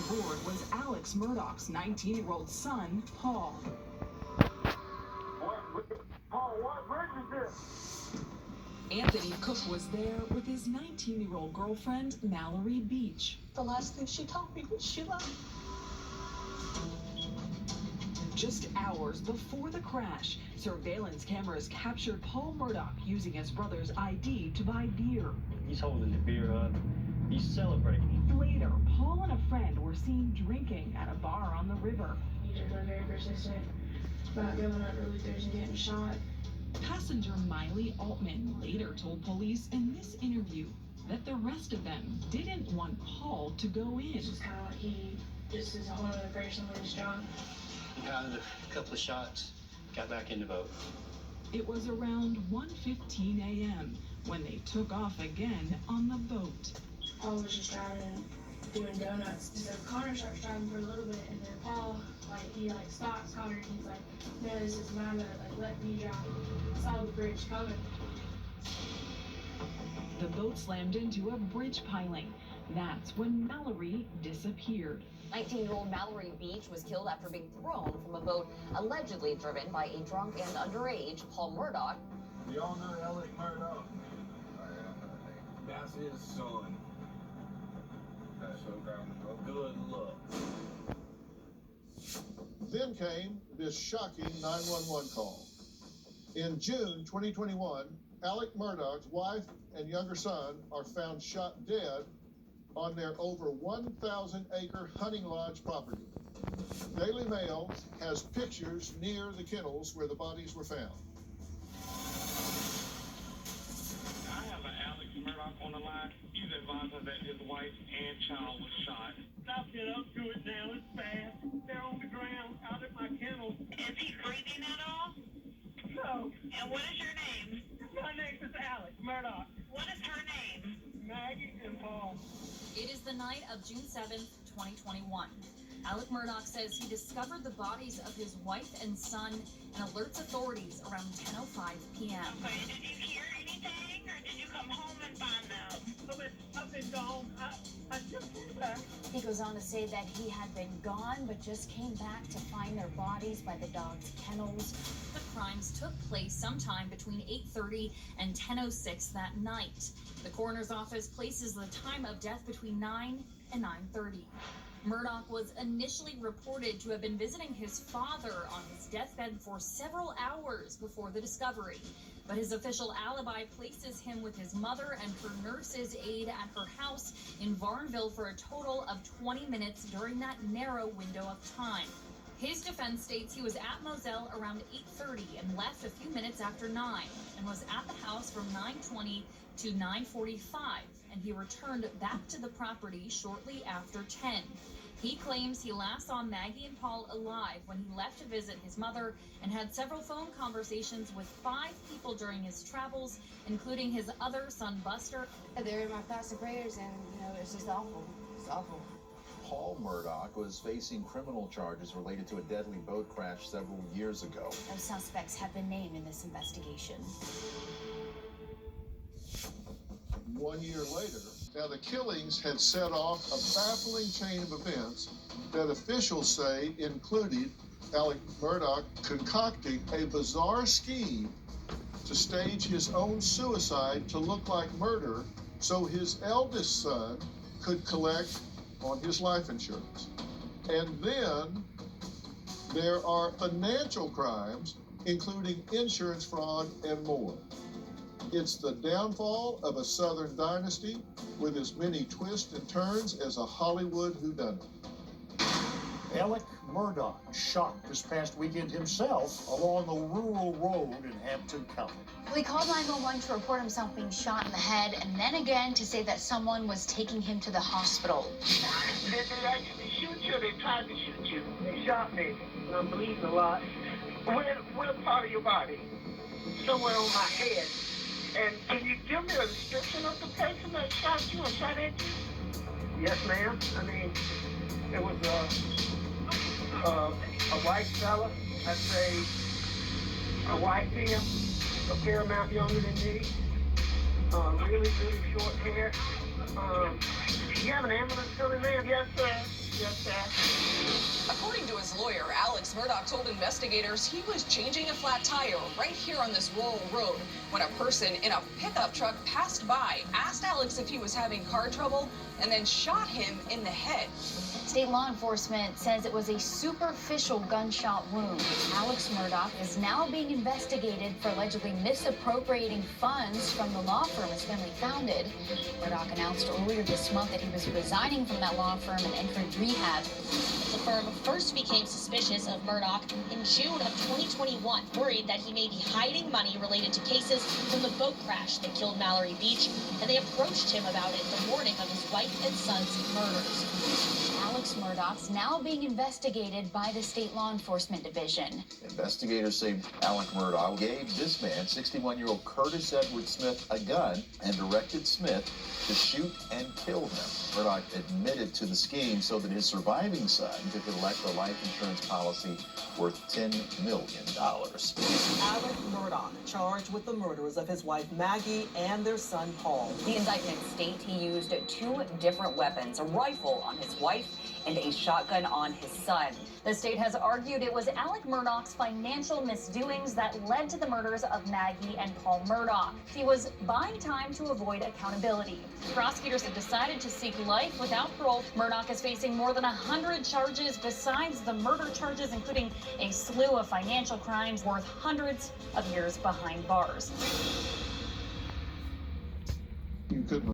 board was Alex Murdaugh's 19-year-old son, Paul. What bridge is this? Anthony Cook was there with his 19-year-old girlfriend, Mallory Beach. The last thing she told me was she loved me. Just hours before the crash, surveillance cameras captured Paul Murdaugh using his brother's ID to buy beer. He's holding the beer up. He's celebrating. Later, Paul and a friend were seen drinking at a bar on the river. He just was very persistent about going up really Thursday and getting shot. Passenger Miley Altman later told police in this interview that the rest of them didn't want Paul to go in. It's just kind of like he just is a whole other person when he's drunk. He got a couple of shots, got back in the boat. It was around 1:15 a.m. when they took off again on the boat. Paul was just driving, doing donuts. So Connor starts driving for a little bit, and then Paul, he stops Connor, and he's like, no, this is my boat, let me drive. I saw the bridge coming. The boat slammed into a bridge piling. That's when Mallory disappeared. 19-year-old Mallory Beach was killed after being thrown from a boat allegedly driven by a drunk and underage Paul Murdaugh. Y'all know Alex Murdaugh? That's his son. Good luck. Then came this shocking 911 call. In June 2021, Alex Murdaugh's wife and younger son are found shot dead on their over 1,000-acre hunting lodge property. Daily Mail has pictures near the kennels where the bodies were found. I have an Alex Murdaugh on the line. He's advised us that his wife and child was shot. Stop it up to it now. It's fast. They're on the ground out at my kennel. Is he breathing at all? No. And what is your name? My name is Alex Murdaugh. What is her name? Maggie and Paul. It is the night of June 7th, 2021. Alex Murdaugh says he discovered the bodies of his wife and son and alerts authorities around 10:05 p.m. Okay, did you hear anything, or did you come home and find them? I've been gone. I just came back. He goes on to say that he had been gone but just came back to find their bodies by the dog's kennels. The crimes took place sometime between 8:30 and 10:06 that night. The coroner's office places the time of death between 9 and 9:30. Murdaugh was initially reported to have been visiting his father on his deathbed for several hours before the discovery. But his official alibi places him with his mother and her nurse's aide at her house in Varnville for a total of 20 minutes during that narrow window of time. His defense states he was at Moselle around 8:30 and left a few minutes after 9 and was at the house from 9:20 to 9:45, and he returned back to the property shortly after 10. He claims he last saw Maggie and Paul alive when he left to visit his mother and had several phone conversations with 5 people during his travels, including his other son, Buster. They're in my thoughts and prayers, and, it's just awful. It's awful. Paul Murdaugh was facing criminal charges related to a deadly boat crash several years ago. No suspects have been named in this investigation. 1 year later, now the killings had set off a baffling chain of events that officials say included Alex Murdaugh concocting a bizarre scheme to stage his own suicide to look like murder so his eldest son could collect on his life insurance. And then there are financial crimes, including insurance fraud and more. It's the downfall of a Southern dynasty with as many twists and turns as a Hollywood whodunit. Alex Murdaugh shot this past weekend himself along the rural road in Hampton County. Well, he called 911 to report himself being shot in the head, and then again to say that someone was taking him to the hospital. Did they actually shoot you, or they tried to shoot you? They shot me, and I'm bleeding a lot. Where part of your body? Somewhere on my head. And can you give me a description of the person that shot you and shot at you? Yes, ma'am. I mean, it was a white fella. I'd say a white male, a fair amount younger than me. Really, really short hair. You have an ambulance coming, ma'am? Yes, sir. Just that. According to his lawyer, Alex Murdaugh told investigators he was changing a flat tire right here on this rural road when a person in a pickup truck passed by, asked Alex if he was having car trouble, and then shot him in the head. State law enforcement says it was a superficial gunshot wound. Alex Murdaugh is now being investigated for allegedly misappropriating funds from the law firm his family founded. Murdaugh announced earlier this month that he was resigning from that law firm and entering rehab. The firm first became suspicious of Murdaugh in June of 2021, worried that he may be hiding money related to cases from the boat crash that killed Mallory Beach, and they approached him about it the morning of his wife and son's murders. Alex Murdaugh's now being investigated by the state law enforcement division. Investigators say Alex Murdaugh gave this man, 61-year-old Curtis Edward Smith, a gun and directed Smith to shoot and kill him. Murdaugh admitted to the scheme so that his surviving son could elect a life insurance policy worth $10 million. Alex Murdaugh, charged with the murders of his wife Maggie and their son Paul. The indictment states he used 2 different weapons, a rifle on his wife and a shotgun on his son. The state has argued it was Alex Murdaugh's financial misdoings that led to the murders of Maggie and Paul Murdaugh. He was buying time to avoid accountability. Prosecutors have decided to seek life without parole. Murdaugh is facing more than 100 charges besides the murder charges, including a slew of financial crimes worth hundreds of years behind bars. You couldn't